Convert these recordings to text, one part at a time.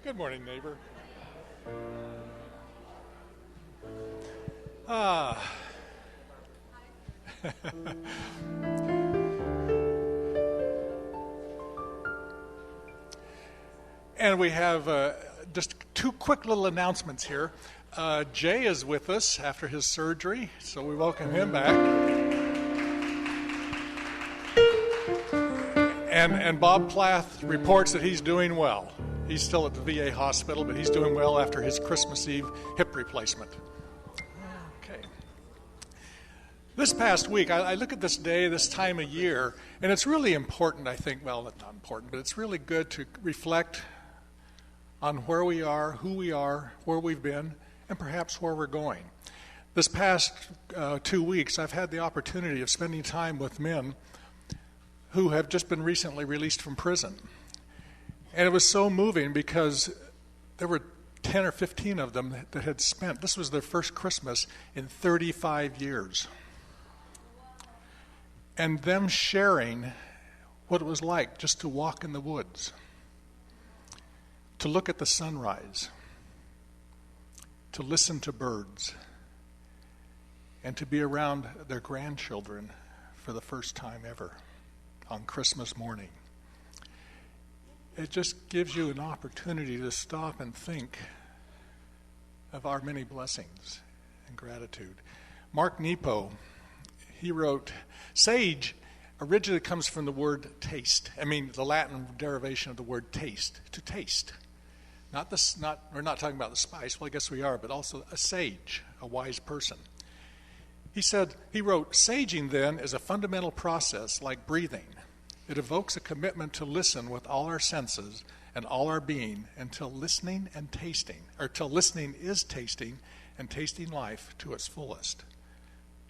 Good morning, neighbor. And we have just two quick little announcements here. Jay is with us after his surgery, so we welcome him back. And Bob Plath reports that he's doing well. He's still at the VA hospital, but he's doing well after his Christmas Eve hip replacement. Okay. This past week, I look at this day, this time of year, and it's really important, I think, well, not important, but it's really good to reflect on where we are, who we are, where we've been, and perhaps where we're going. This past 2 weeks, I've had the opportunity of spending time with men who have just been recently released from prison. And it was so moving because there were 10 or 15 of them that had spent, this was their first Christmas in 35 years. And them sharing what it was like just to walk in the woods, to look at the sunrise, to listen to birds, and to be around their grandchildren for the first time ever on Christmas morning. It just gives you an opportunity to stop and think of our many blessings and gratitude. Mark Nepo, he wrote, sage originally comes from the word taste. I mean, the Latin derivation of the word taste, to taste. We're not talking about the spice, well, I guess we are, but also a sage, a wise person. He wrote, saging then is a fundamental process like breathing. It evokes a commitment to listen with all our senses and all our being until listening is tasting and tasting life to its fullest.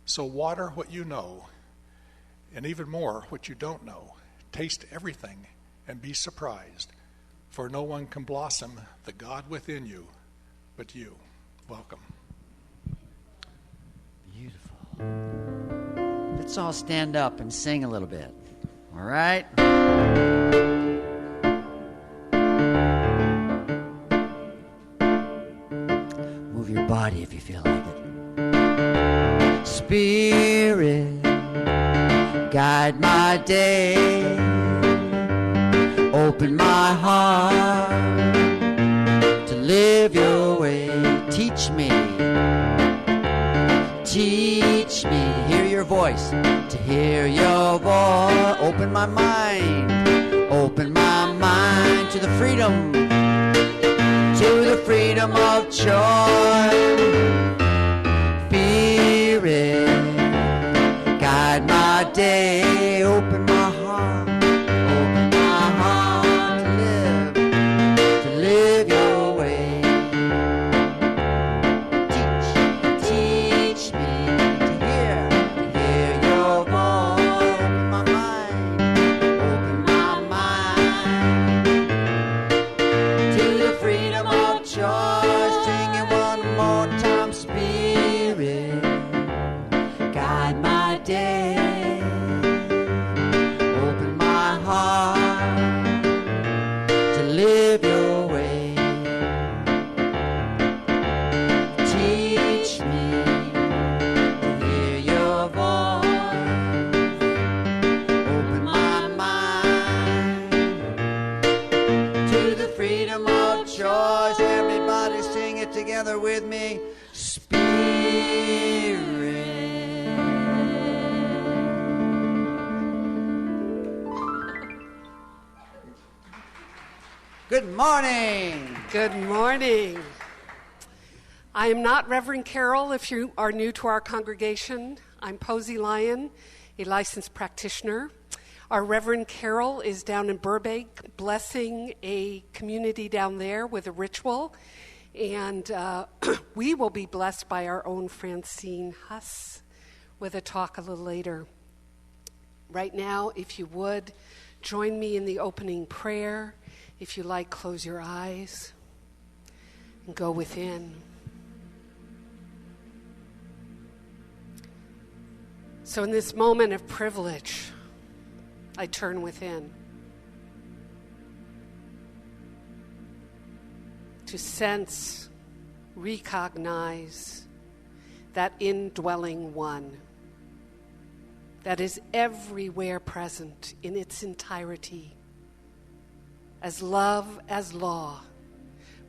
So water what you know, and even more what you don't know. Taste everything and be surprised, for no one can blossom the God within you but you. Welcome. Beautiful. Let's all stand up and sing a little bit. All right? Move your body if you feel like it. Spirit, guide my day. Open my heart to live your way. Teach me to hear your voice, to hear your voice. Open my mind to the freedom of joy. Spirit, guide my day. Open my heart to live your way. Teach me to hear your voice. Open my mind to the freedom of joy. Sing it one more time. Spirit, guide my day. Open my heart to live your way. Teach me to hear your voice. Open my mind to the freedom of choice. Everybody sing it together with me. Good morning. Good morning. I am not Reverend Carol if you are new to our congregation. I'm Posey Lyon, a licensed practitioner. Our Reverend Carol is down in Burbank blessing a community down there with a ritual. And we will be blessed by our own Francine Huss with a talk a little later. Right now, if you would, join me in the opening prayer. If you like, close your eyes and go within. So in this moment of privilege, I turn within. to sense, recognize that indwelling one that is everywhere present in its entirety, as love as law,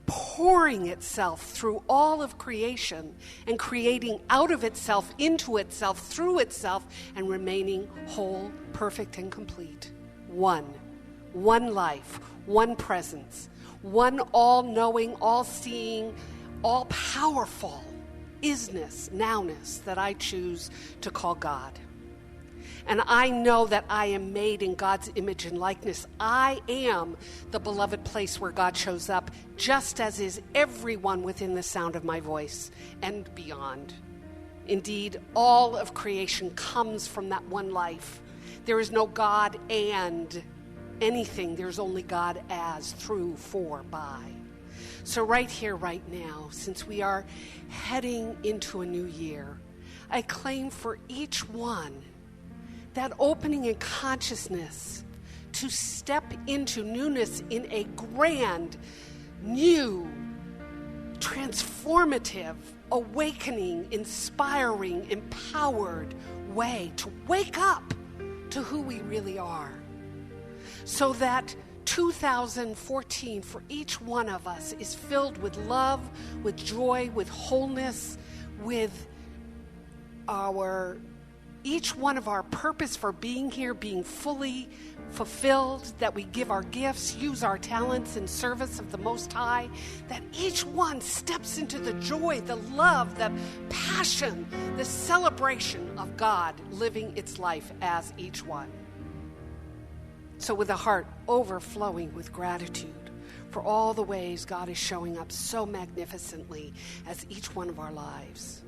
pouring itself through all of creation and creating out of itself, into itself, through itself, and remaining whole, perfect, and complete. One life, one presence, one all-knowing, all-seeing, all-powerful isness, nowness that I choose to call God. And I know that I am made in God's image and likeness. I am the beloved place where God shows up, just as is everyone within the sound of my voice and beyond. Indeed, all of creation comes from that one life. There is no God and anything. There's only God as, through, for, by. So right here, right now, since we are heading into a new year, I claim for each one that opening in consciousness to step into newness in a grand, new, transformative, awakening, inspiring, empowered way to wake up to who we really are. So that 2014 for each one of us is filled with love, with joy, with wholeness, with each one of our purpose for being here being fully fulfilled, that we give our gifts, use our talents in service of the Most High, that each one steps into the joy, the love, the passion, the celebration of God living its life as each one. So with a heart overflowing with gratitude for all the ways God is showing up so magnificently as each one of our lives,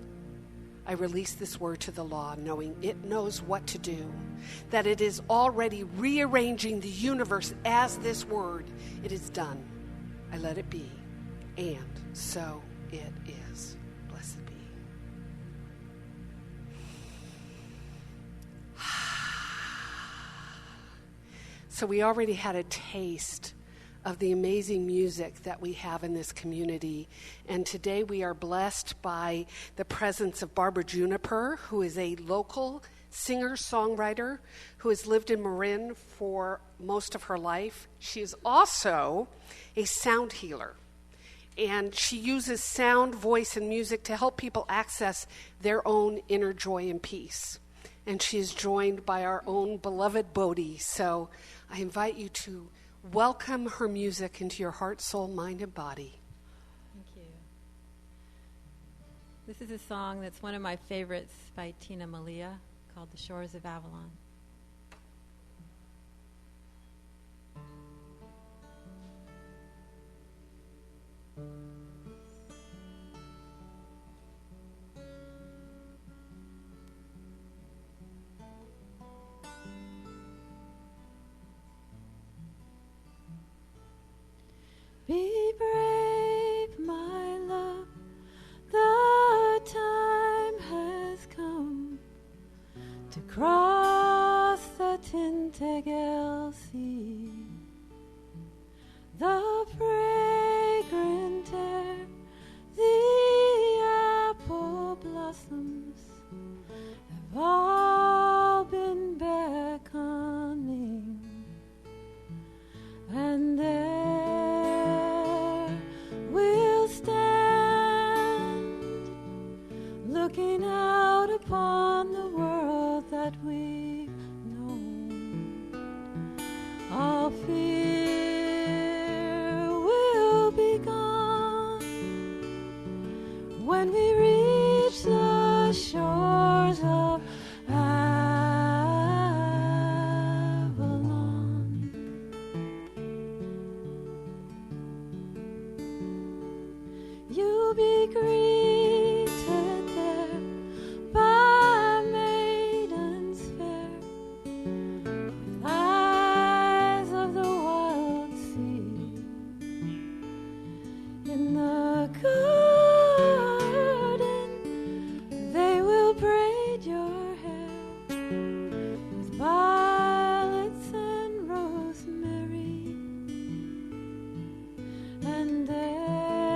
I release this word to the law, knowing it knows what to do, that it is already rearranging the universe as this word. It is done. I let it be, and so it is. Blessed be. So we already had a taste of the amazing music that we have in this community. And today we are blessed by the presence of Barbara Juniper, who is a local singer-songwriter who has lived in Marin for most of her life. She is also a sound healer. And she uses sound, voice, and music to help people access their own inner joy and peace. And she is joined by our own beloved Bodhi. So I invite you to welcome her music into your heart, soul, mind, and body. Thank you. This is a song that's one of my favorites by Tina Malia called The Shores of Avalon. Be brave, my love, the time has come to cross the Tintagel Sea. The fragrant air, the apple blossoms have all been beckoning, and there we'll stand, looking out upon the world that we've known. All fear will be gone when we reach the shores of you'll be greeted there by maidens fair, with eyes of the wild sea. In the garden they will braid your hair with violets and rosemary, and there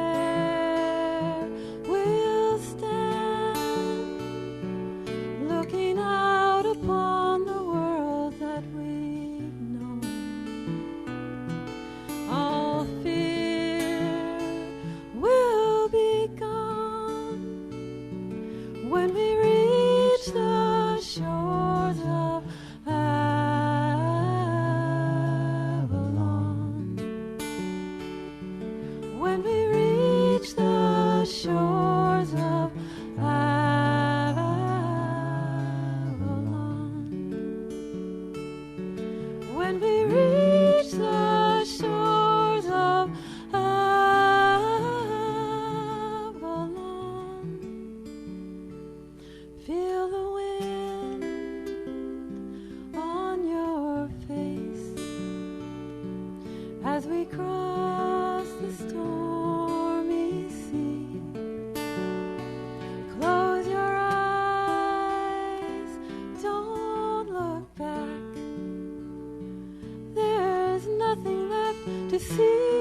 we reach the shores of Avalon, feel the wind on your face as we cross the stormy sea. Close your eyes, don't look back. There's nothing left to see.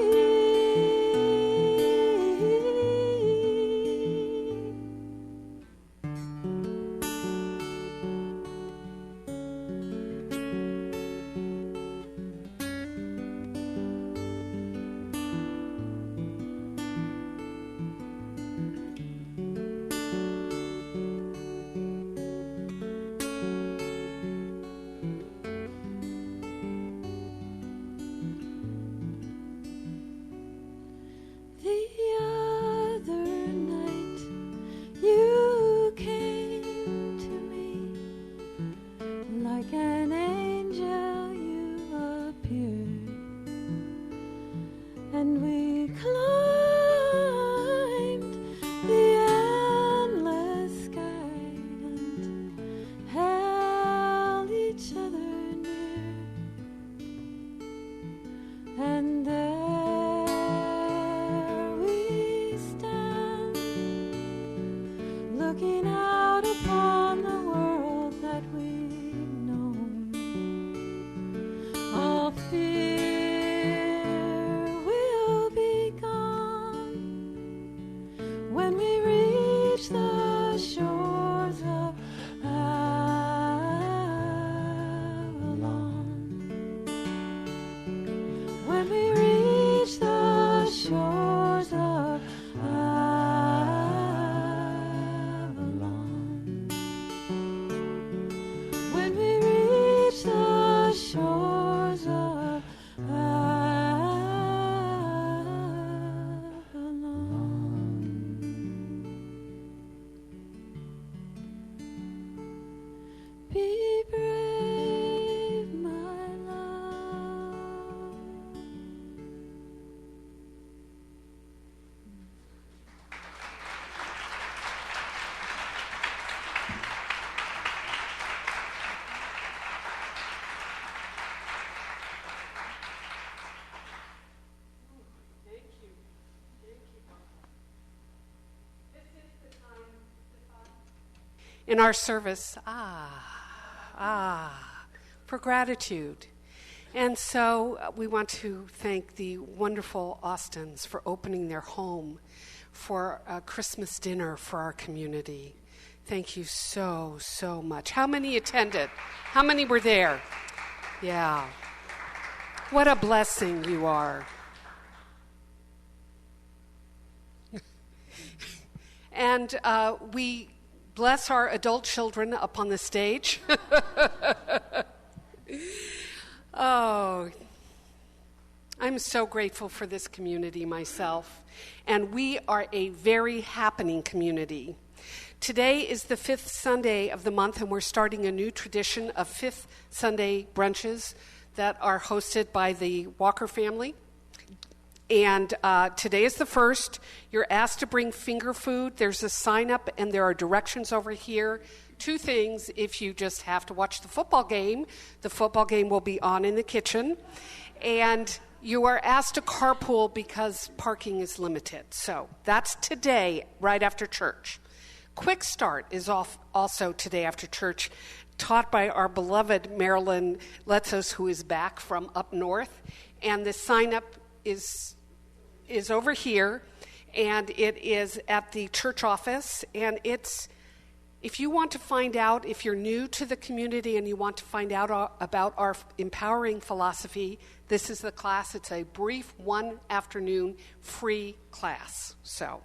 In our service, for gratitude. And so we want to thank the wonderful Austins for opening their home for a Christmas dinner for our community. Thank you so, so much. How many attended? How many were there? Yeah. What a blessing you are. And we bless our adult children up on the stage. Oh, I'm so grateful for this community myself. And we are a very happening community. Today is the 5th Sunday of the month, and we're starting a new tradition of 5th Sunday brunches that are hosted by the Walker family. And today is the first. You're asked to bring finger food. There's a sign up, and there are directions over here. 2 things: if you just have to watch the football game will be on in the kitchen. And you are asked to carpool because parking is limited. So that's today, right after church. Quick Start is also today after church, taught by our beloved Merrill Letzos, who is back from up north. And the sign up is over here, and it is at the church office. And it's, if you want to find out, if you're new to the community and you want to find out about our empowering philosophy, this is the class. It's a brief 1 afternoon free class. So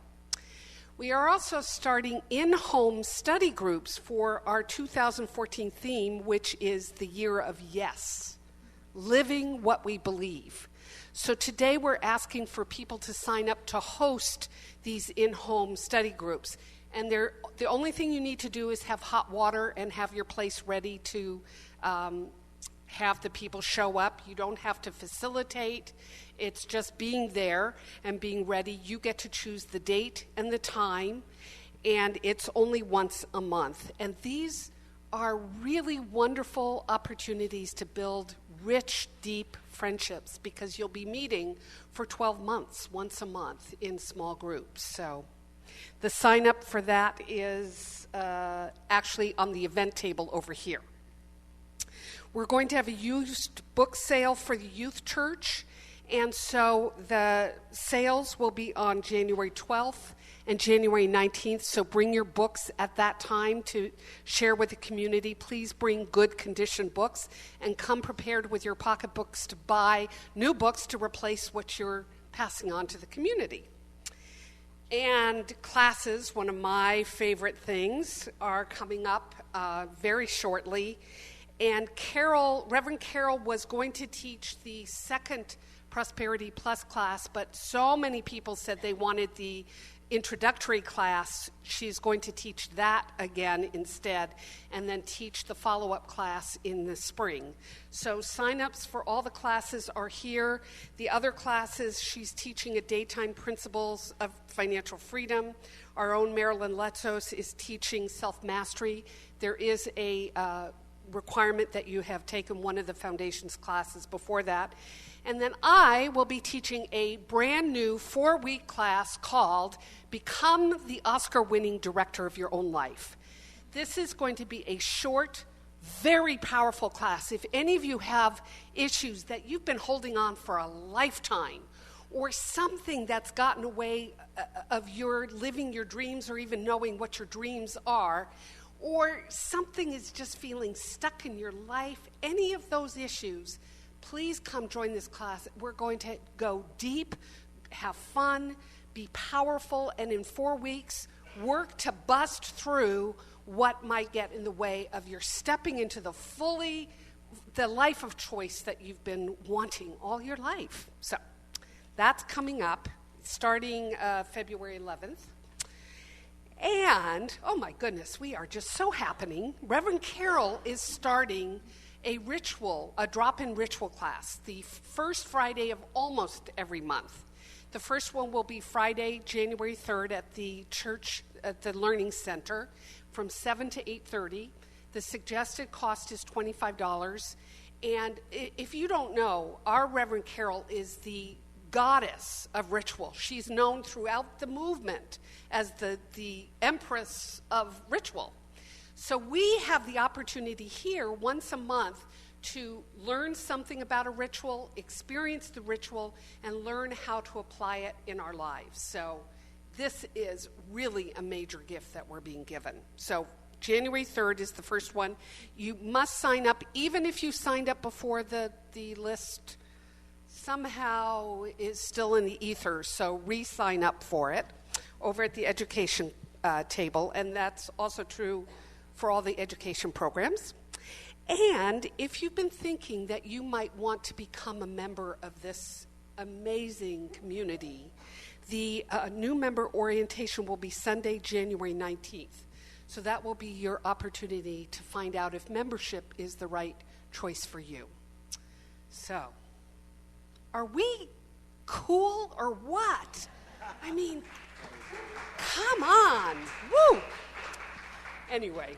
we are also starting in-home study groups for our 2014 theme, which is the year of yes, living what we believe. So today we're asking for people to sign up to host these in-home study groups. And the only thing you need to do is have hot water and have your place ready to have the people show up. You don't have to facilitate. It's just being there and being ready. You get to choose the date and the time, and it's only once a month. And these are really wonderful opportunities to build rich, deep friendships, because you'll be meeting for 12 months, once a month, in small groups. So the sign up for that is actually on the event table over here. We're going to have a used book sale for the youth church, and so the sales will be on January 12th and January 19th, so bring your books at that time to share with the community. Please bring good condition books and come prepared with your pocketbooks to buy new books to replace what you're passing on to the community. And classes, one of my favorite things, are coming up very shortly. And Reverend Carol was going to teach the second Prosperity Plus class, but so many people said they wanted the introductory class. She's going to teach that again instead, and then teach the follow-up class in the spring. So sign-ups for all the classes are here. The other classes, she's teaching a daytime principles of financial freedom. Our own Marilyn Letzos is teaching self-mastery. There is a requirement that you have taken one of the foundations classes before that. And then I will be teaching a brand new 4-week class called Become the Oscar-Winning Director of Your Own Life. This is going to be a short, very powerful class. If any of you have issues that you've been holding on for a lifetime, or something that's gotten away of your living your dreams or even knowing what your dreams are, or something is just feeling stuck in your life, any of those issues, please come join this class. We're going to go deep, have fun, be powerful, and in 4 weeks, work to bust through what might get in the way of your stepping into the life of choice that you've been wanting all your life. So that's coming up, starting February 11th. And, oh my goodness, we are just so happening. Reverend Carol is starting a drop-in ritual class, the first Friday of almost every month. The first one will be Friday, January 3rd at the church, at the Learning Center from 7 to 8:30. The suggested cost is $25. And if you don't know, our Reverend Carol is the goddess of ritual. She's known throughout the movement as the empress of ritual. So we have the opportunity here once a month to learn something about a ritual, experience the ritual, and learn how to apply it in our lives. So this is really a major gift that we're being given. So January 3rd is the first one. You must sign up, even if you signed up before the list somehow is still in the ether, so re-sign up for it over at the education table, and that's also true for all the education programs. And if you've been thinking that you might want to become a member of this amazing community, the new member orientation will be Sunday, January 19th. So that will be your opportunity to find out if membership is the right choice for you. So, are we cool or what? I mean, come on. Woo! Anyway,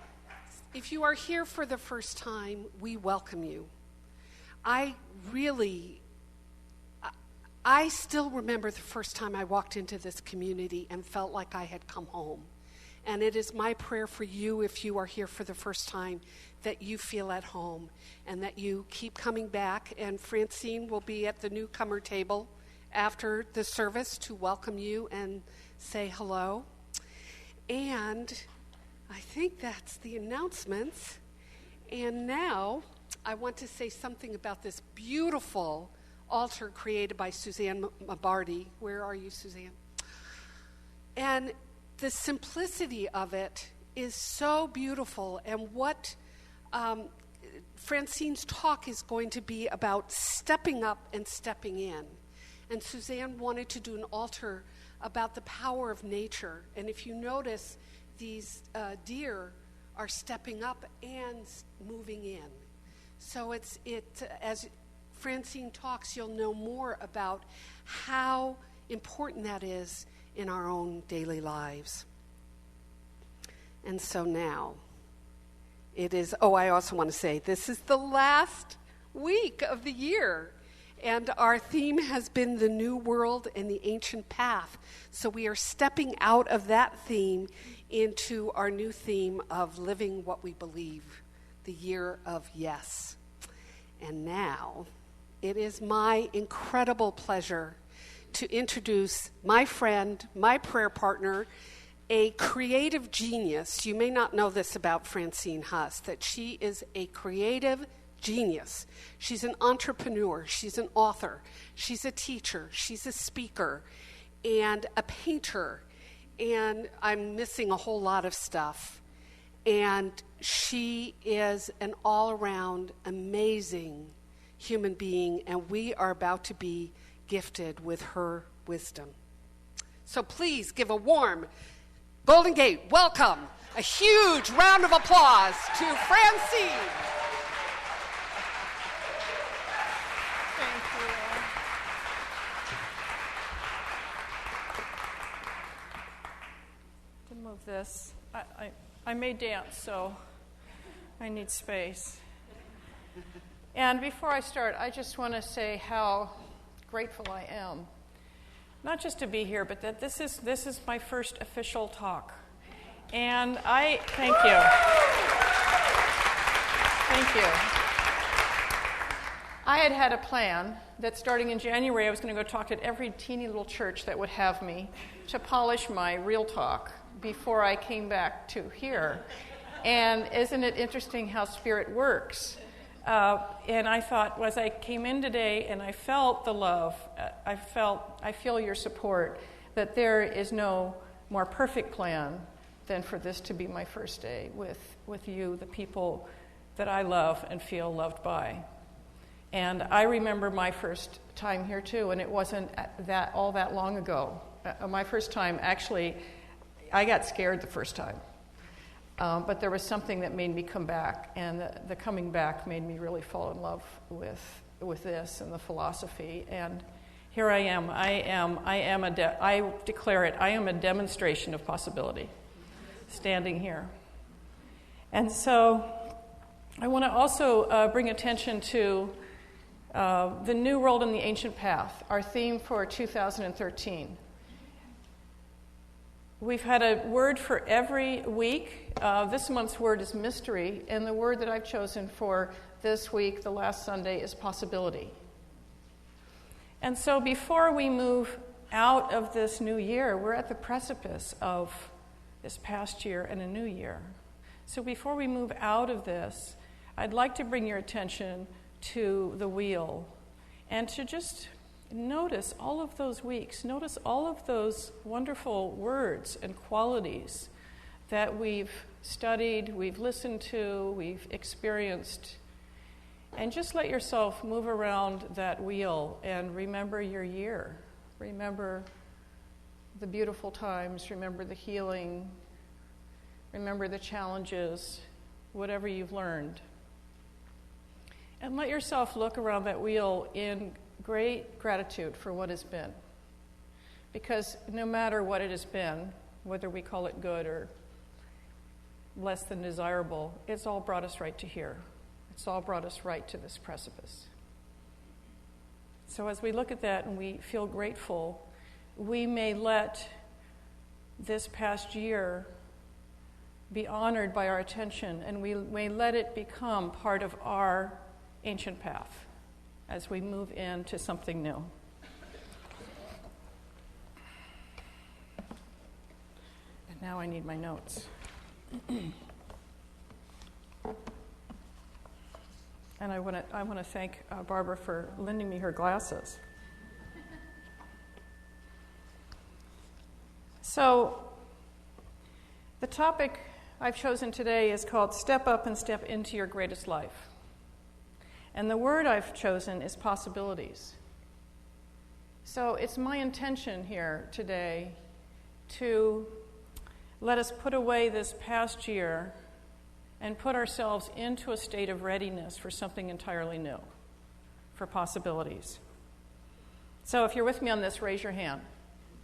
if you are here for the first time, we welcome you. I still remember the first time I walked into this community and felt like I had come home. And it is my prayer for you, if you are here for the first time, that you feel at home and that you keep coming back. And Francine will be at the newcomer table after the service to welcome you and say hello. And I think that's the announcements. And now I want to say something about this beautiful altar created by Susanne Mabardy. Where are you, Susanne? And the simplicity of it is so beautiful. And what Francine's talk is going to be about stepping up and stepping in. And Susanne wanted to do an altar about the power of nature. And if you notice, these deer are stepping up and moving in. So as Francine talks, you'll know more about how important that is in our own daily lives. And so now, it is, I also want to say, this is the last week of the year. And our theme has been the new world and the ancient path. So we are stepping out of that theme into our new theme of living what we believe, the year of yes. And now, it is my incredible pleasure to introduce my friend, my prayer partner, a creative genius. You may not know this about Francine Huss, that she is a creative genius. She's an entrepreneur, she's an author, she's a teacher, she's a speaker, and a painter, and I'm missing a whole lot of stuff. And she is an all-around amazing human being, and we are about to be gifted with her wisdom. So please give a warm Golden Gate welcome, a huge round of applause to Francine. Thank you. To move this, I may dance, so I need space. And before I start, I just want to say how grateful I am, not just to be here, but that this is my first official talk. And I thank you. Thank you. I had a plan that starting in January, I was going to go talk at every teeny little church that would have me to polish my real talk before I came back to here. And isn't it interesting how Spirit works? And I thought, as I came in today and I felt the love, I feel your support, that there is no more perfect plan than for this to be my first day with you, the people that I love and feel loved by. And I remember my first time here too, and it wasn't all that long ago. My first time, actually, I got scared the first time. But there was something that made me come back, and the coming back made me really fall in love with this and the philosophy. And here I am. I declare it. I am a demonstration of possibility, standing here. And so, I want to also bring attention to the new world and the ancient path, our theme for 2013. We've had a word for every week. This month's word is mystery, and the word that I've chosen for this week, the last Sunday, is possibility. And so before we move out of this new year, we're at the precipice of this past year and a new year. So before we move out of this, I'd like to bring your attention to the wheel and to just notice all of those weeks. Notice all of those wonderful words and qualities that we've studied, we've listened to, we've experienced. And just let yourself move around that wheel and remember your year. Remember the beautiful times, remember the healing, remember the challenges, whatever you've learned. And let yourself look around that wheel in great gratitude for what has been. Because no matter what it has been, whether we call it good or less than desirable, it's all brought us right to here. It's all brought us right to this precipice. So as we look at that and we feel grateful, we may let this past year be honored by our attention, and we may let it become part of our ancient path as we move into something new. And now I need my notes. And I want to thank Barbara for lending me her glasses. So the topic I've chosen today is called Step Up and Step Into Your Greatest Life. And the word I've chosen is possibilities. So it's my intention here today to let us put away this past year and put ourselves into a state of readiness for something entirely new, for possibilities. So if you're with me on this, raise your hand.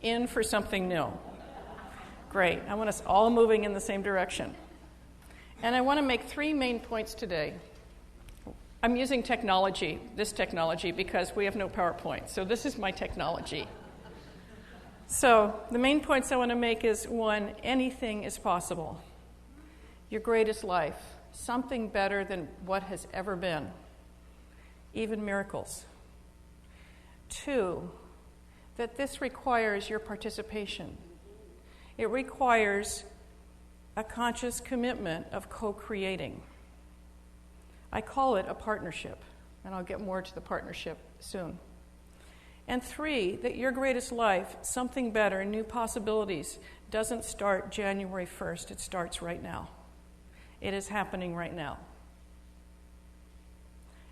In for something new. Great. I want us all moving in the same direction. And I want to make 3 main points today. I'm using this technology, because we have no PowerPoint. So this is my technology. So the main points I want to make is, 1, anything is possible. Your greatest life, something better than what has ever been, even miracles. 2, that this requires your participation. It requires a conscious commitment of co-creating. I call it a partnership, and I'll get more to the partnership soon. And 3, that your greatest life, something better, new possibilities, doesn't start January 1st. It starts right now. It is happening right now.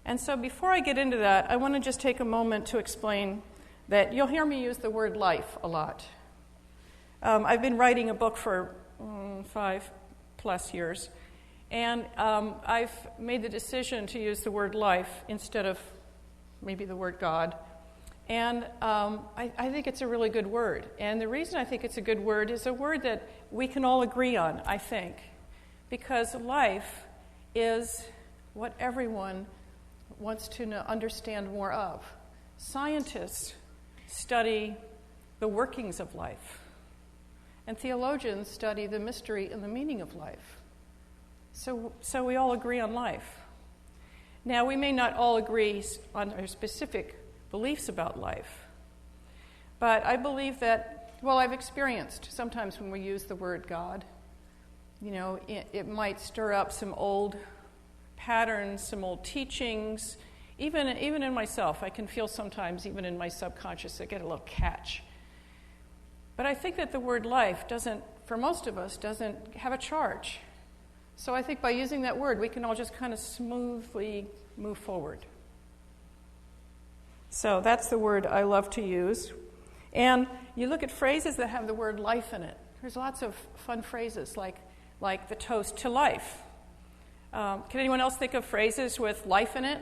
And so before I get into that, I want to just take a moment to explain that you'll hear me use the word life a lot. I've been writing a book for 5+ years, and I've made the decision to use the word life instead of maybe the word God. And I think it's a really good word. And the reason I think it's a good word is a word that we can all agree on, I think, because life is what everyone wants to understand more of. Scientists study the workings of life, and theologians study the mystery and the meaning of life. So we all agree on life. Now, we may not all agree on our specific beliefs about life, but I believe that, I've experienced sometimes when we use the word God, it might stir up some old patterns, some old teachings. Even in myself, I can feel sometimes, even in my subconscious, I get a little catch. But I think that the word life for most of us, doesn't have a charge. So I think by using that word, we can all just kind of smoothly move forward. So that's the word I love to use. And you look at phrases that have the word life in it. There's lots of fun phrases, like the toast to life. Can anyone else think of phrases with life in it?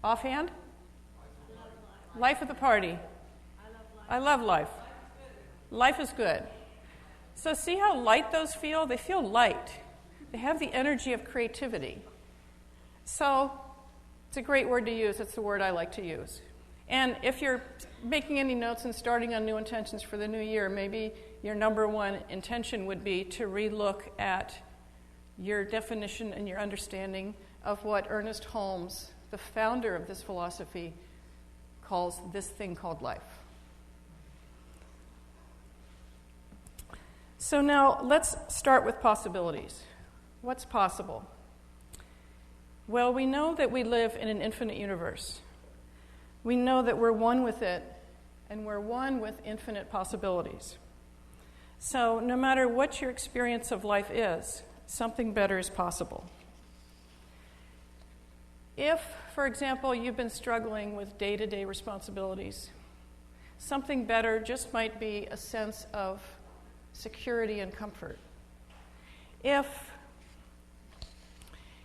Offhand? Life at the party. I love life. Life is good. So see how light those feel? They feel light. They have the energy of creativity. So it's a great word to use. It's the word I like to use. And if you're making any notes and starting on new intentions for the new year, maybe your number one intention would be to relook at your definition and your understanding of what Ernest Holmes, the founder of this philosophy, calls this thing called life. So now let's start with possibilities. What's possible? Well, we know that we live in an infinite universe. We know that we're one with it, and we're one with infinite possibilities. So no matter what your experience of life is, something better is possible. If, for example, you've been struggling with day-to-day responsibilities, something better just might be a sense of security and comfort. If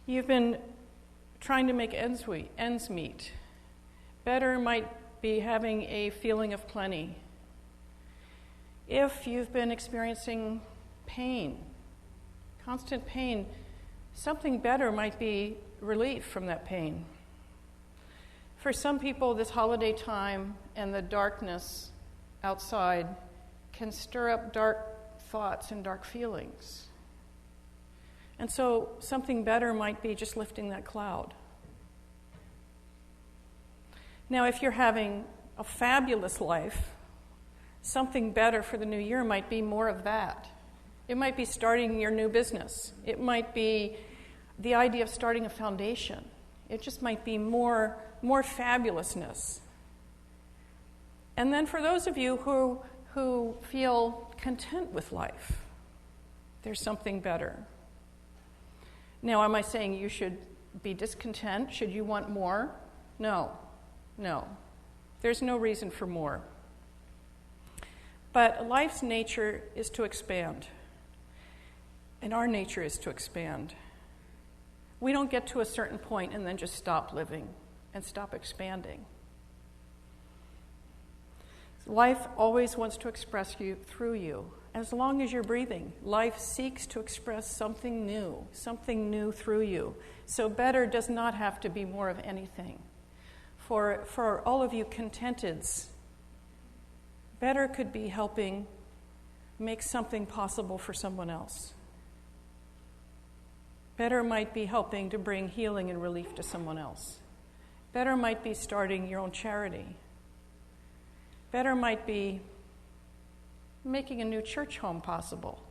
you've been trying to make ends meet, better might be having a feeling of plenty. If you've been experiencing pain, constant pain, something better might be relief from that pain. For some people, this holiday time and the darkness outside can stir up dark thoughts and dark feelings. And so something better might be just lifting that cloud. Now, if you're having a fabulous life, something better for the new year might be more of that. It might be starting your new business. It might be the idea of starting a foundation. It just might be more fabulousness. And then for those of you who feel content with life, there's something better. Now, am I saying you should be discontent? Should you want more? No. There's no reason for more. But life's nature is to expand. And our nature is to expand. We don't get to a certain point and then just stop living and stop expanding. Life always wants to express you through you. As long as you're breathing, life seeks to express something new through you. So better does not have to be more of anything. For all of you contenteds, better could be helping make something possible for someone else. Better might be helping to bring healing and relief to someone else. Better might be starting your own charity. Better might be making a new church home possible,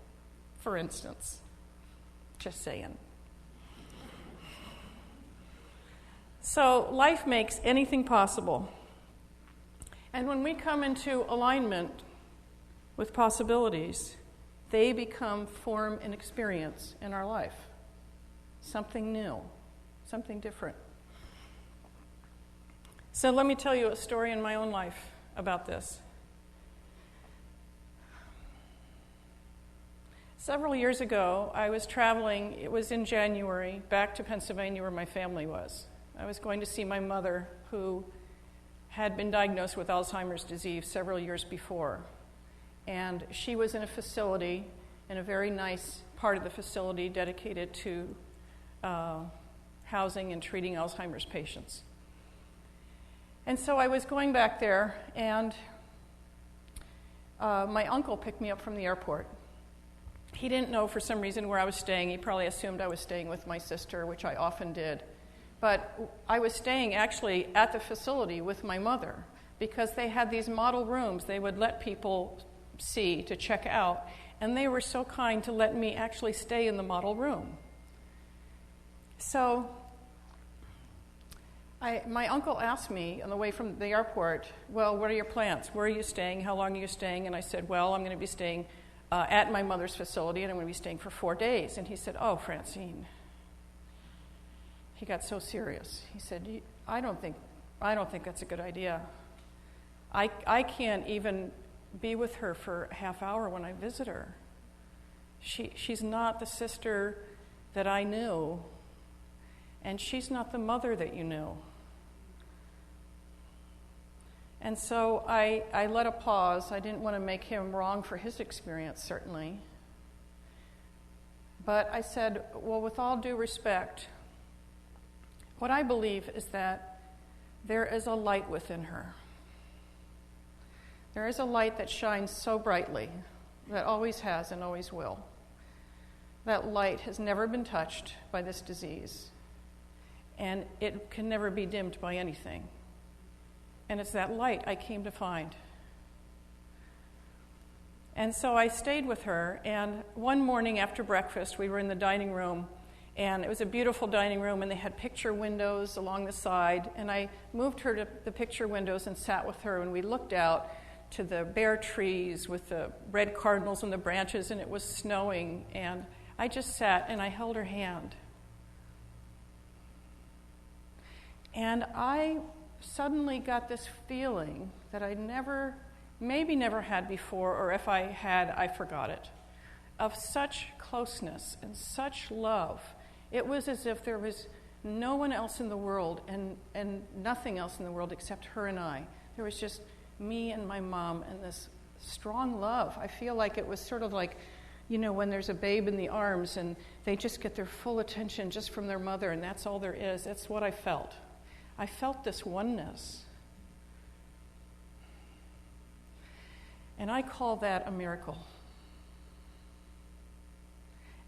for instance. Just saying. So life makes anything possible. And when we come into alignment with possibilities, they become form and experience in our life. Something new, something different. So let me tell you a story in my own life about this. Several years ago, I was traveling, it was in January, back to Pennsylvania where my family was. I was going to see my mother, who had been diagnosed with Alzheimer's disease several years before. And she was in a facility, in a very nice part of the facility dedicated to housing and treating Alzheimer's patients. And so I was going back there, and my uncle picked me up from the airport. He didn't know for some reason where I was staying. He probably assumed I was staying with my sister, which I often did. But I was staying actually at the facility with my mother because they had these model rooms they would let people see to check out. And they were so kind to let me actually stay in the model room. So my uncle asked me on the way from the airport, well, what are your plans? Where are you staying? How long are you staying? And I said, well, I'm going to be staying at my mother's facility, and I'm going to be staying for 4 days. And he said, oh, Francine. He got so serious. He said, I don't think that's a good idea. I can't even be with her for a half hour when I visit her. She's not the sister that I knew, and she's not the mother that you knew. And so I let a pause. I didn't want to make him wrong for his experience, certainly. But I said, well, with all due respect, what I believe is that there is a light within her. There is a light that shines so brightly, that always has and always will. That light has never been touched by this disease, and it can never be dimmed by anything. And it's that light I came to find. And so I stayed with her, and one morning after breakfast, we were in the dining room, and it was a beautiful dining room, and they had picture windows along the side, and I moved her to the picture windows and sat with her, and we looked out to the bare trees with the red cardinals in the branches, and it was snowing, and I just sat and I held her hand. And I suddenly got this feeling that I'd maybe never had before, or if I had, I forgot it, of such closeness and such love. It was as if there was no one else in the world and nothing else in the world except her and I. There was just me and my mom and this strong love. I feel like it was sort of like, when there's a babe in the arms and they just get their full attention just from their mother, and that's all there is. That's what I felt. I felt this oneness. And I call that a miracle.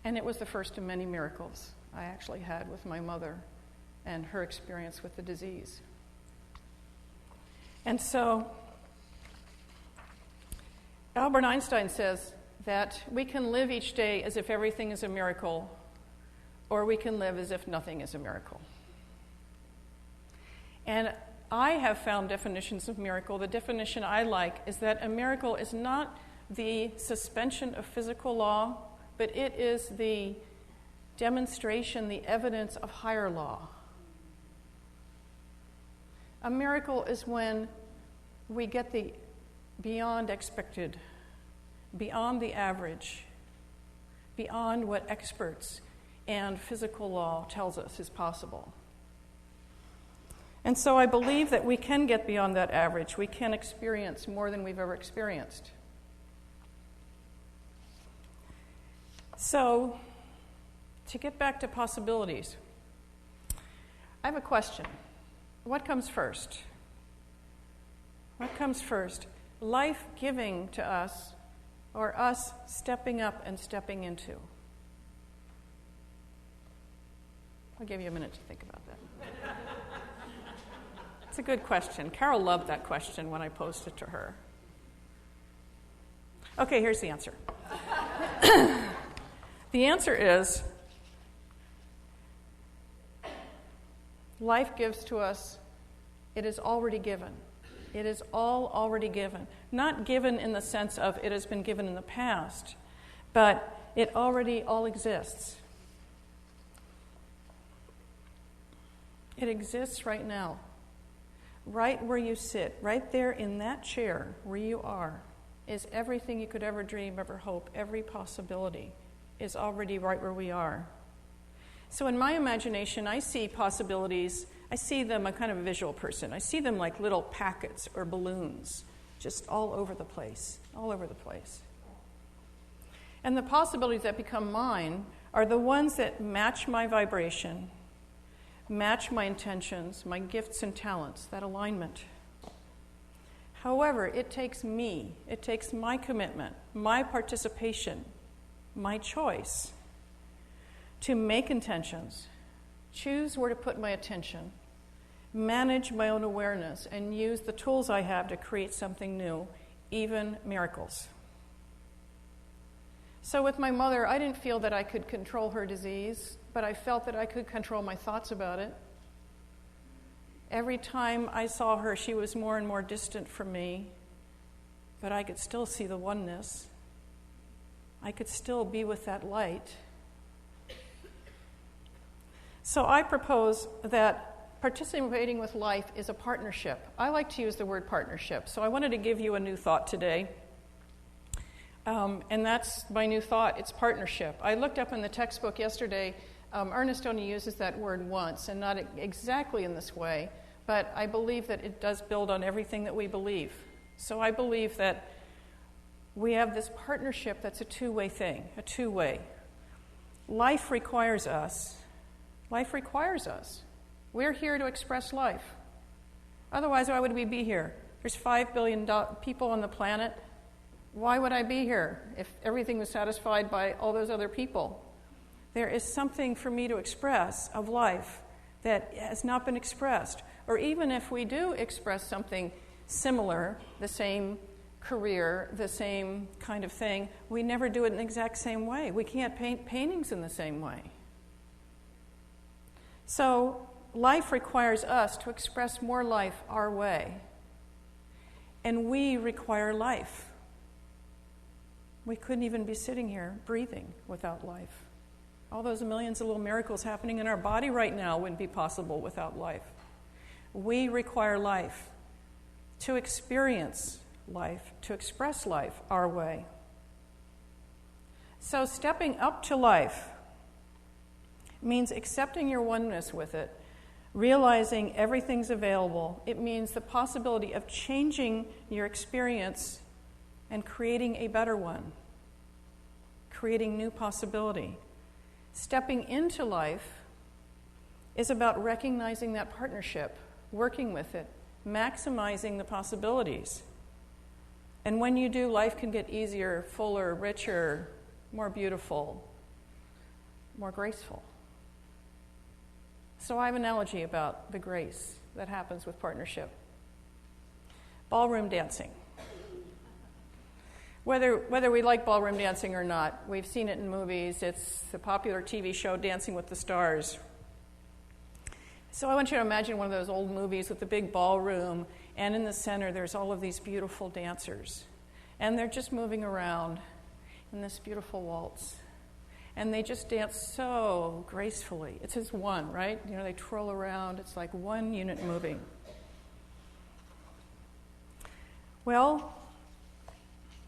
And it was the first of many miracles I actually had with my mother and her experience with the disease. And so Albert Einstein says that we can live each day as if everything is a miracle, or we can live as if nothing is a miracle. And I have found definitions of miracle. The definition I like is that a miracle is not the suspension of physical law, but it is the demonstration, the evidence of higher law. A miracle is when we get the beyond expected, beyond the average, beyond what experts and physical law tells us is possible. And so I believe that we can get beyond that average. We can experience more than we've ever experienced. So, to get back to possibilities, I have a question. What comes first? What comes first? Life giving to us, or us stepping up and stepping into? I'll give you a minute to think about that. It's a good question. Carol loved that question when I posed it to her. Okay, here's the answer. The answer is life gives to us, it is already given. It is all already given. Not given in the sense of it has been given in the past, but it already all exists. It exists right now. Right where you sit, right there in that chair where you are, is everything you could ever dream, ever hope, every possibility is already right where we are. So in my imagination, I see possibilities. I see them, I'm kind of a visual person. I see them like little packets or balloons, just all over the place, all over the place. And the possibilities that become mine are the ones that match my vibration, match my intentions, my gifts and talents, that alignment. However, it takes me, it takes my commitment, my participation, my choice to make intentions, choose where to put my attention, manage my own awareness, and use the tools I have to create something new, even miracles. So with my mother, I didn't feel that I could control her disease, but I felt that I could control my thoughts about it. Every time I saw her, she was more and more distant from me, but I could still see the oneness. I could still be with that light. So I propose that participating with life is a partnership. I like to use the word partnership, so I wanted to give you a new thought today. And that's my new thought. It's partnership. I looked up in the textbook yesterday. Ernest only uses that word once, and not exactly in this way, but I believe that it does build on everything that we believe. So I believe that we have this partnership that's a two-way thing, a two-way. Life requires us. Life requires us. We're here to express life. Otherwise, why would we be here? There's 5 billion people on the planet. Why would I be here if everything was satisfied by all those other people? There is something for me to express of life that has not been expressed. Or even if we do express something similar, the same career, the same kind of thing, we never do it in the exact same way. We can't paint paintings in the same way. So life requires us to express more life our way. And we require life. We couldn't even be sitting here breathing without life. All those millions of little miracles happening in our body right now wouldn't be possible without life. We require life to experience life, to express life our way. So stepping up to life means accepting your oneness with it, realizing everything's available. It means the possibility of changing your experience and creating a better one, creating new possibility. Stepping into life is about recognizing that partnership, working with it, maximizing the possibilities. And when you do, life can get easier, fuller, richer, more beautiful, more graceful. So I have an analogy about the grace that happens with partnership. Ballroom dancing. Whether we like ballroom dancing or not, we've seen it in movies. It's the popular TV show Dancing with the Stars. So I want you to imagine one of those old movies with the big ballroom, and in the center there's all of these beautiful dancers. And they're just moving around in this beautiful waltz. And they just dance so gracefully. It's as one, right? You know, they twirl around. It's like one unit moving. Well,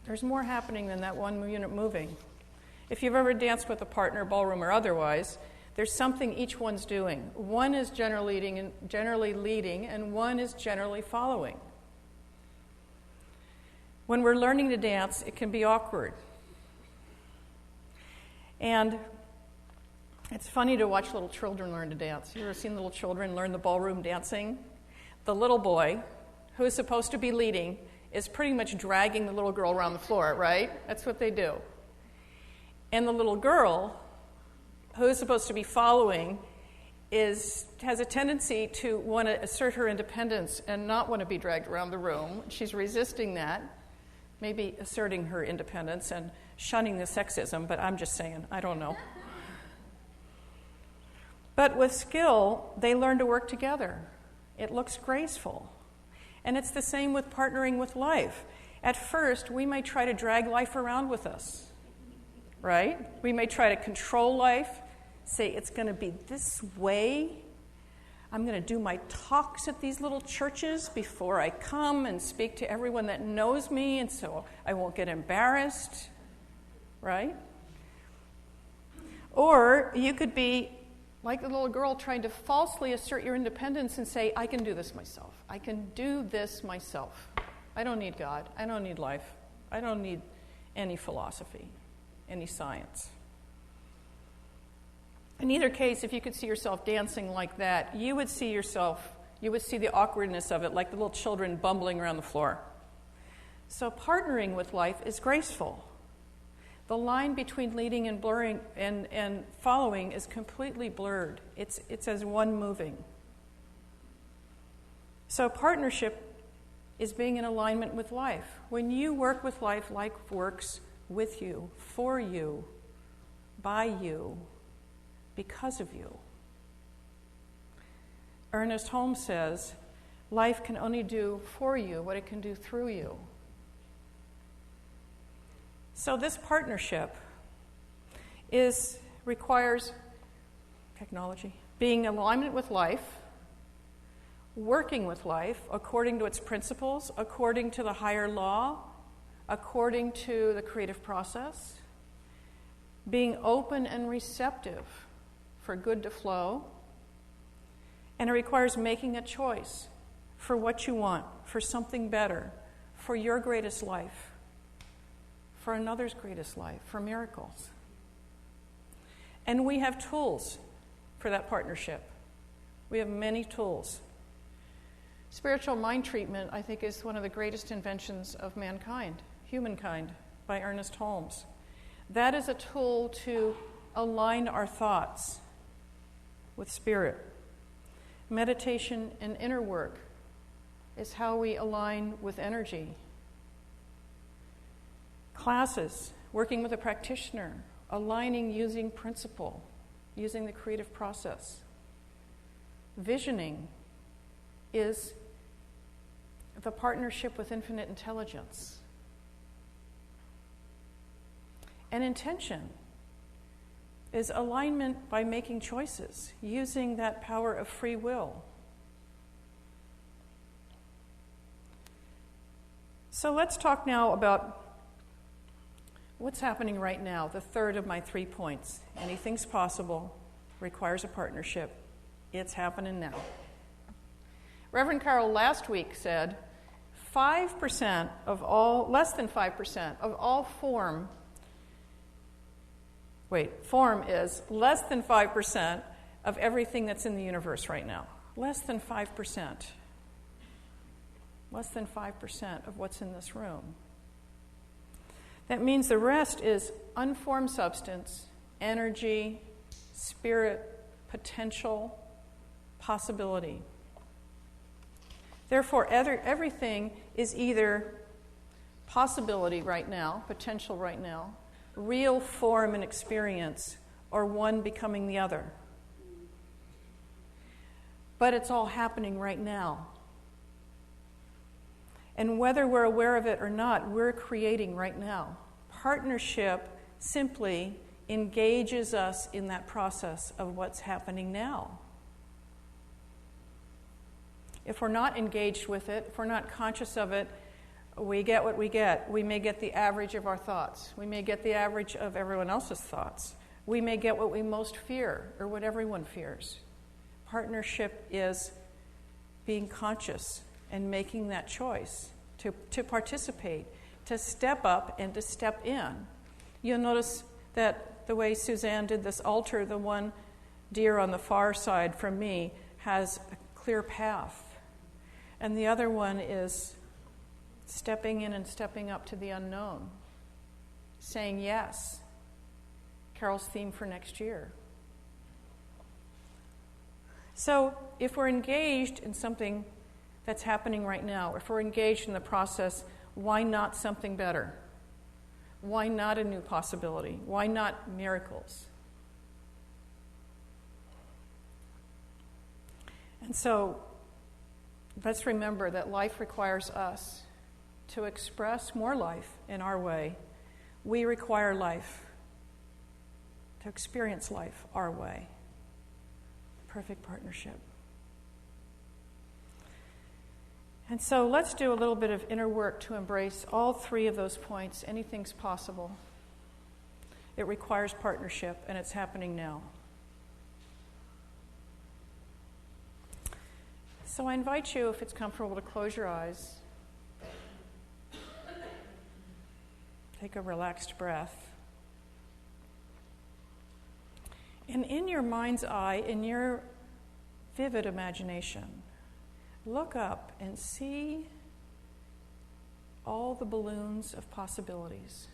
there's more happening than that one unit moving. If you've ever danced with a partner, ballroom or otherwise, there's something each one's doing. One is generally leading, and one is generally following. When we're learning to dance, it can be awkward. And it's funny to watch little children learn to dance. You ever seen little children learn the ballroom dancing? The little boy, who is supposed to be leading, is pretty much dragging the little girl around the floor, right? That's what they do. And the little girl, who is supposed to be following, has a tendency to want to assert her independence and not want to be dragged around the room. She's resisting that, maybe asserting her independence and shunning the sexism, but I'm just saying, I don't know. But with skill, they learn to work together. It looks graceful. And it's the same with partnering with life. At first, we may try to drag life around with us, right? We may try to control life, say it's going to be this way. I'm going to do my talks at these little churches before I come and speak to everyone that knows me, and so I won't get embarrassed, right? Or you could be like the little girl trying to falsely assert your independence and say, I can do this myself. I can do this myself. I don't need God. I don't need life. I don't need any philosophy, any science. In either case, if you could see yourself dancing like that, you would see the awkwardness of it, like the little children bumbling around the floor. So partnering with life is graceful. The line between leading and blurring and following is completely blurred. It's as one moving. So partnership is being in alignment with life. When you work with life, life works with you, for you, by you, because of you. Ernest Holmes says, life can only do for you what it can do through you. So this partnership requires technology, being in alignment with life, working with life according to its principles, according to the higher law, according to the creative process, being open and receptive for good to flow, and it requires making a choice for what you want, for something better, for your greatest life, for another's greatest life, for miracles. And we have tools for that partnership. We have many tools. Spiritual mind treatment, I think, is one of the greatest inventions of mankind, humankind, by Ernest Holmes. That is a tool to align our thoughts with spirit. Meditation and inner work is how we align with energy. Classes, working with a practitioner, aligning using principle, using the creative process. Visioning is the partnership with infinite intelligence. And intention is alignment by making choices, using that power of free will. So let's talk now about what's happening right now, the third of my 3 points. Anything's possible, requires a partnership. It's happening now. Reverend Carroll last week said 5% of all, less than 5% of all form is less than 5% of everything that's in the universe right now. Less than 5%. Less than 5% of what's in this room. That means the rest is unformed substance, energy, spirit, potential, possibility. Therefore, everything is either possibility right now, potential right now, real form and experience, or one becoming the other. But it's all happening right now. And whether we're aware of it or not, we're creating right now. Partnership simply engages us in that process of what's happening now. If we're not engaged with it, if we're not conscious of it, We get what we get. We may get the average of our thoughts. We may get the average of everyone else's thoughts. We may get what we most fear or what everyone fears. Partnership is being conscious and making that choice to participate, to step up and to step in. You'll notice that the way Susanne did this altar, the one deer on the far side from me has a clear path. And the other one is stepping in and stepping up to the unknown, saying yes. Carol's theme for next year. So if we're engaged in something that's happening right now, if we're engaged in the process, why not something better? Why not a new possibility? Why not miracles? And so let's remember that life requires us to express more life in our way. We require life to experience life our way. Perfect partnership. And so let's do a little bit of inner work to embrace all three of those points. Anything's possible. It requires partnership, and it's happening now. So I invite you, if it's comfortable, to close your eyes. Take a relaxed breath. And in your mind's eye, in your vivid imagination, look up and see all the balloons of possibilities.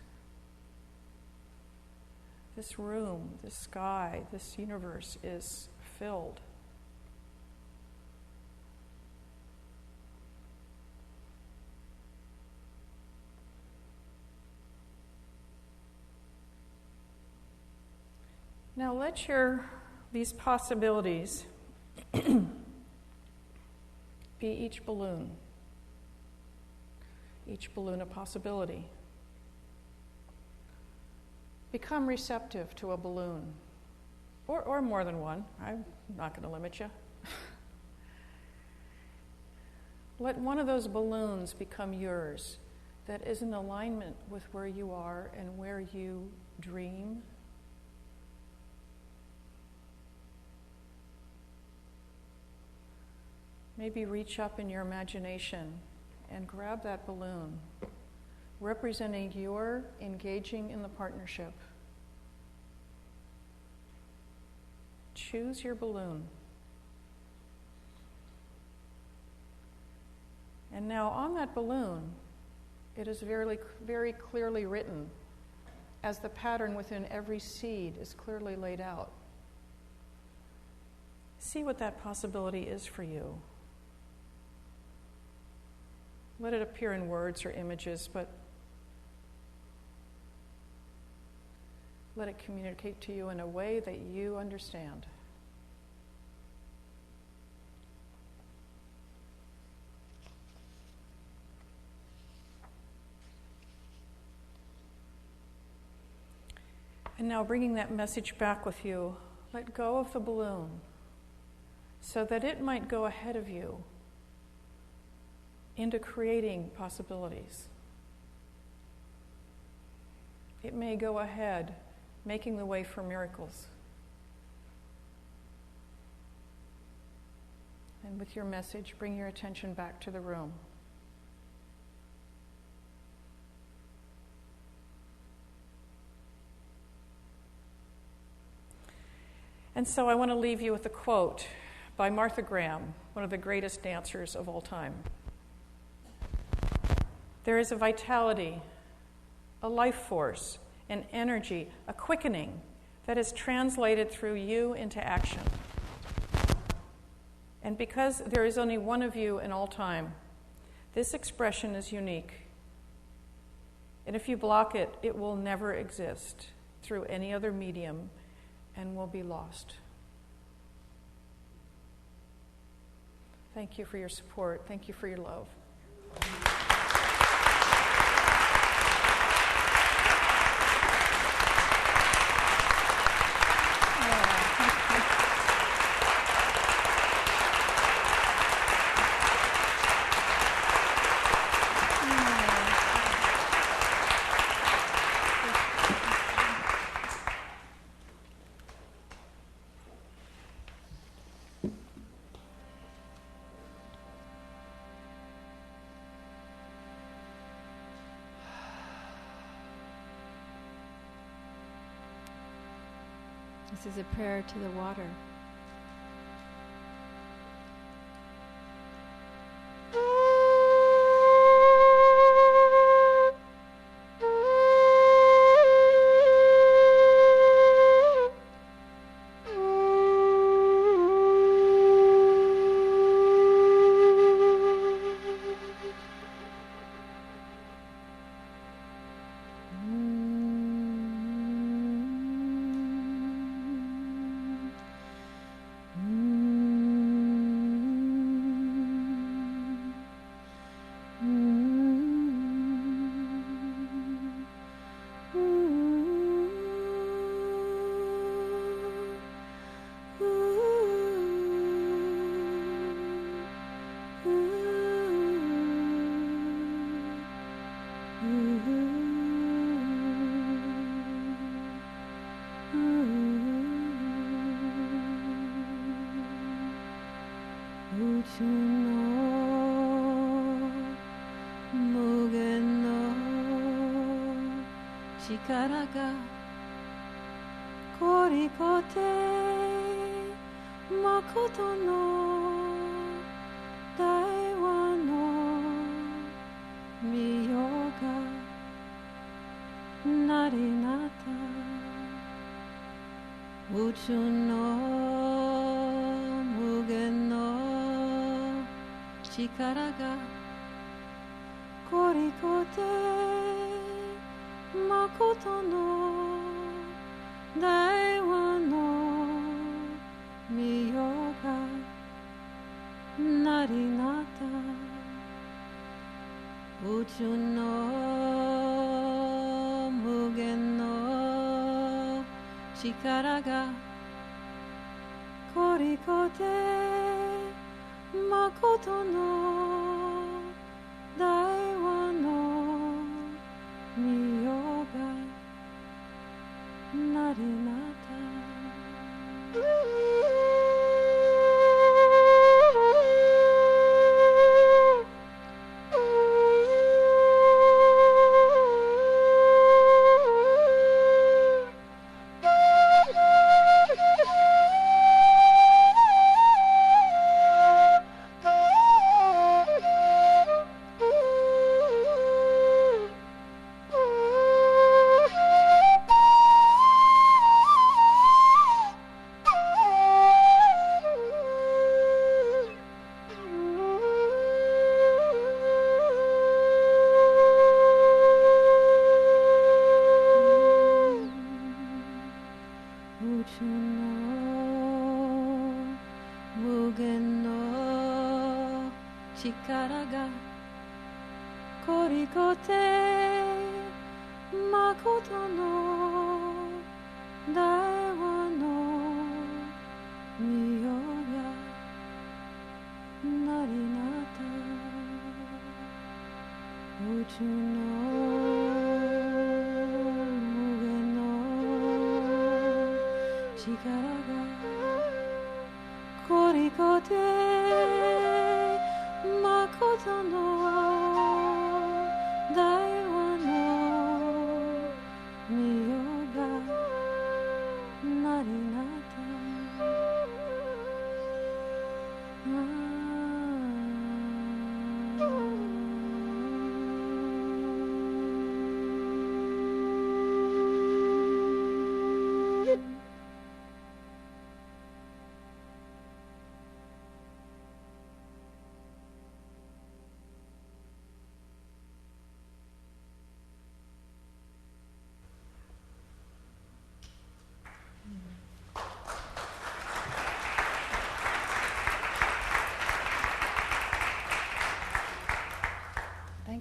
This room, this sky, this universe is filled. Now let these possibilities be each balloon a possibility. Become receptive to a balloon, or more than one. I'm not going to limit you. Let one of those balloons become yours that is in alignment with where you are and where you dream. Maybe reach up in your imagination and grab that balloon, representing your engaging in the partnership. Choose your balloon. And now on that balloon, it is very, very clearly written, as the pattern within every seed is clearly laid out. See what that possibility is for you. Let it appear in words or images, but let it communicate to you in a way that you understand. And now bringing that message back with you, let go of the balloon so that it might go ahead of you into creating possibilities. It may go ahead, making the way for miracles. And with your message, bring your attention back to the room. And so I want to leave you with a quote by Martha Graham, one of the greatest dancers of all time. There is a vitality, a life force, an energy, a quickening that is translated through you into action. And because there is only one of you in all time, this expression is unique. And if you block it, it will never exist through any other medium and will be lost. Thank you for your support. Thank you for your love. This is a prayer to the water.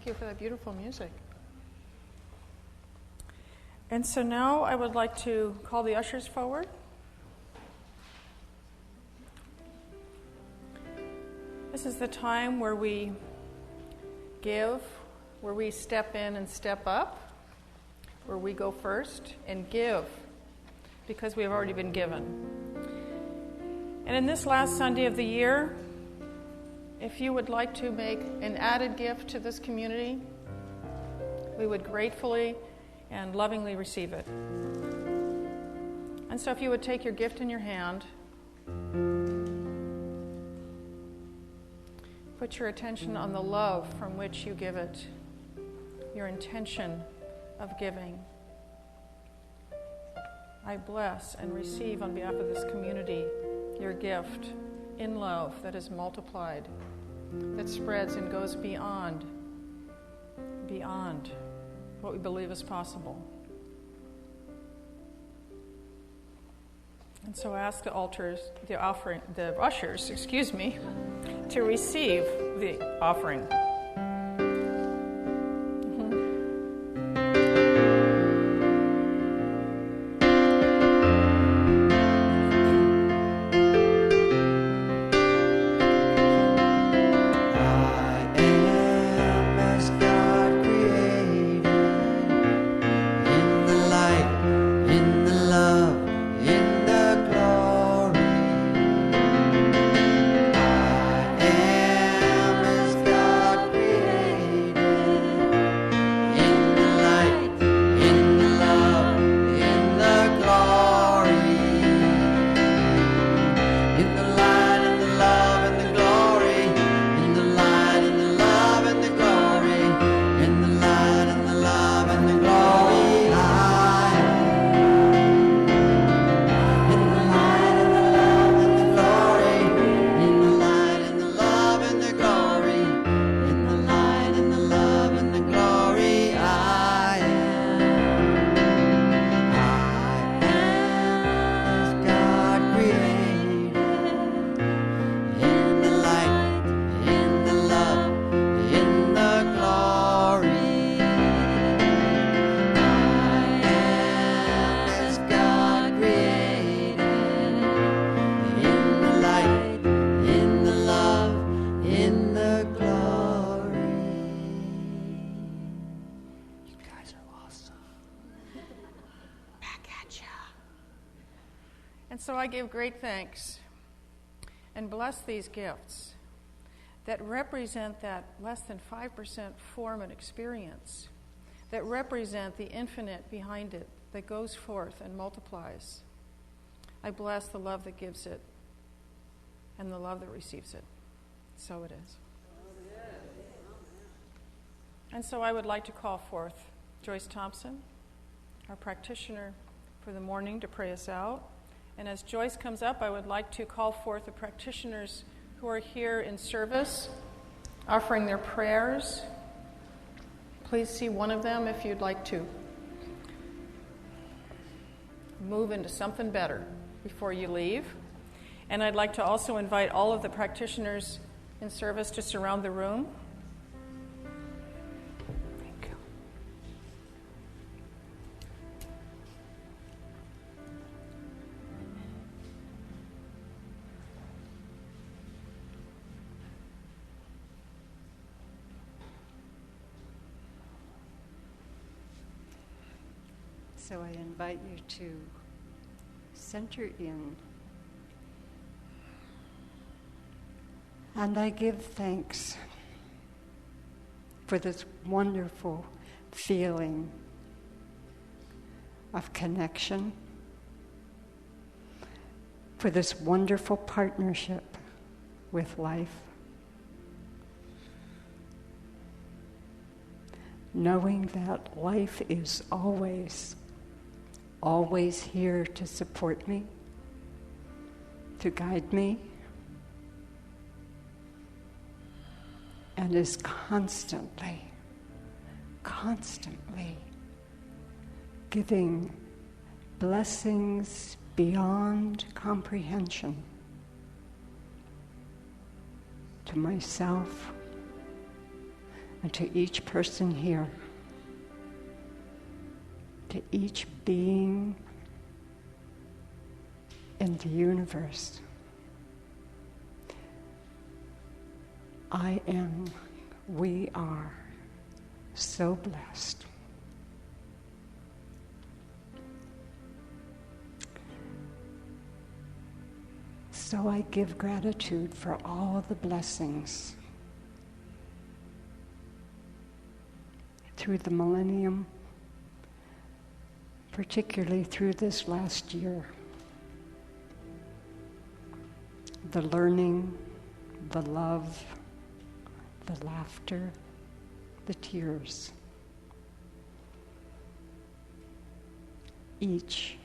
Thank you for that beautiful music. And so now I would like to call the ushers forward. This is the time where we give, where we step in and step up, where we go first and give, because we have already been given. And in this last Sunday of the year, if you would like to make an added gift to this community, we would gratefully and lovingly receive it. And so if you would take your gift in your hand, put your attention on the love from which you give it, your intention of giving. I bless and receive on behalf of this community your gift in love that is multiplied, that spreads and goes beyond what we believe is possible. And so I ask the ushers, to receive the offering. And so I give great thanks and bless these gifts that represent that less than 5% form and experience, that represent the infinite behind it, that goes forth and multiplies. I bless the love that gives it and the love that receives it. So it is. And so I would like to call forth Joyce Thompson, our practitioner for the morning, to pray us out. And as Joyce comes up, I would like to call forth the practitioners who are here in service, offering their prayers. Please see one of them if you'd like to move into something better before you leave. And I'd like to also invite all of the practitioners in service to surround the room. Thank you. So I invite you to center in. And I give thanks for this wonderful feeling of connection, for this wonderful partnership with life, knowing that life is always here to support me, to guide me, and is constantly giving blessings beyond comprehension to myself and to each person here, to each being in the universe. I am, we are so blessed. So I give gratitude for all the blessings through the millennium, particularly through this last year. The learning, the love, the laughter, the tears. Each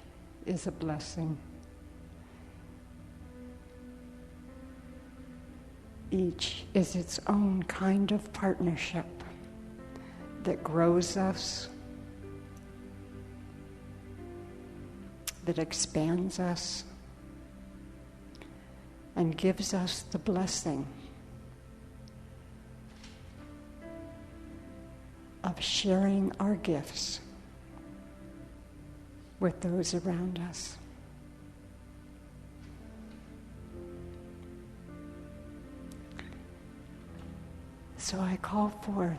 is a blessing. Each is its own kind of partnership that grows us, that expands us, and gives us the blessing of sharing our gifts with those around us. So I call forth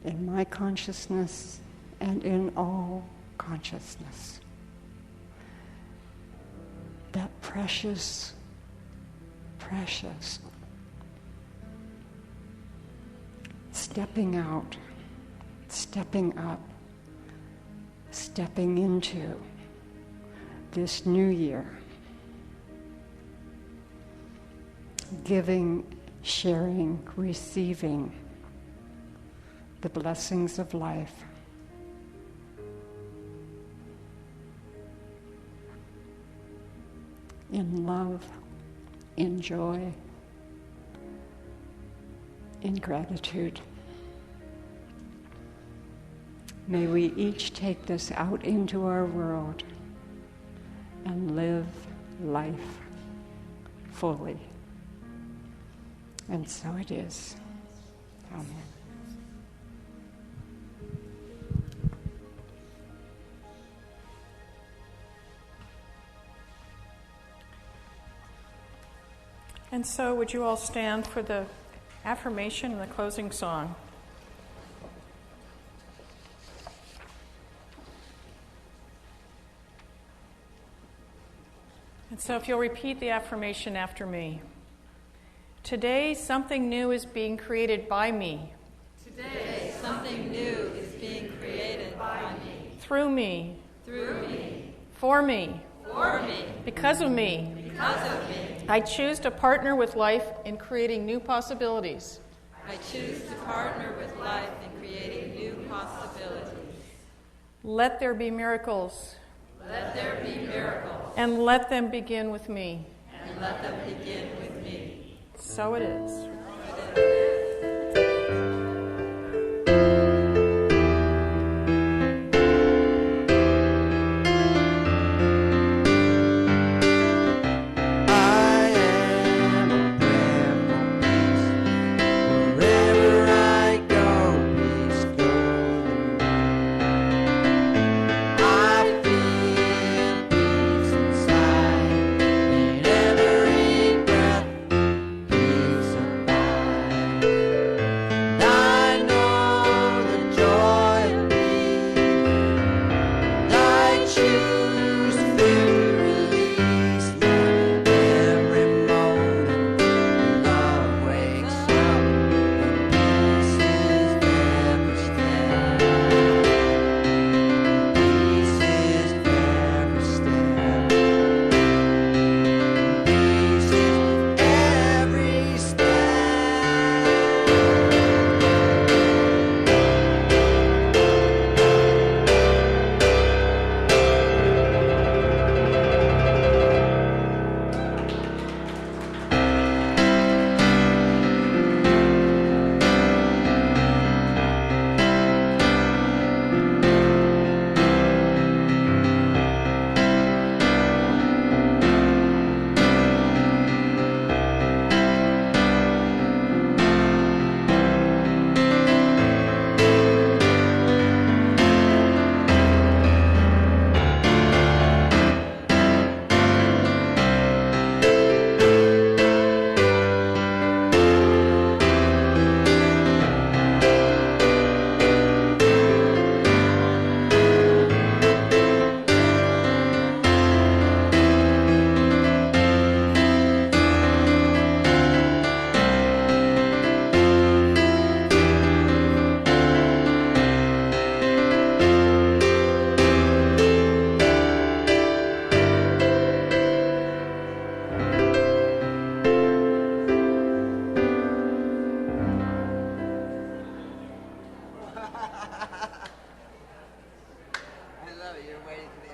in my consciousness and in all consciousness that precious, precious stepping out, stepping up, stepping into this new year, giving, sharing, receiving the blessings of life. In love, in joy, in gratitude. May we each take this out into our world and live life fully. And so it is. Amen. And so would you all stand for the affirmation and the closing song? And so if you'll repeat the affirmation after me. Today, something new is being created by me. Today, something new is being created by me. Through me. Through me. For me. For me. Because of me. Because of me. I choose to partner with life in creating new possibilities. I choose to partner with life in creating new possibilities. Let there be miracles. Let there be miracles. And let them begin with me. And let them begin with me. So it is. Peace abide. love it. You're waiting for the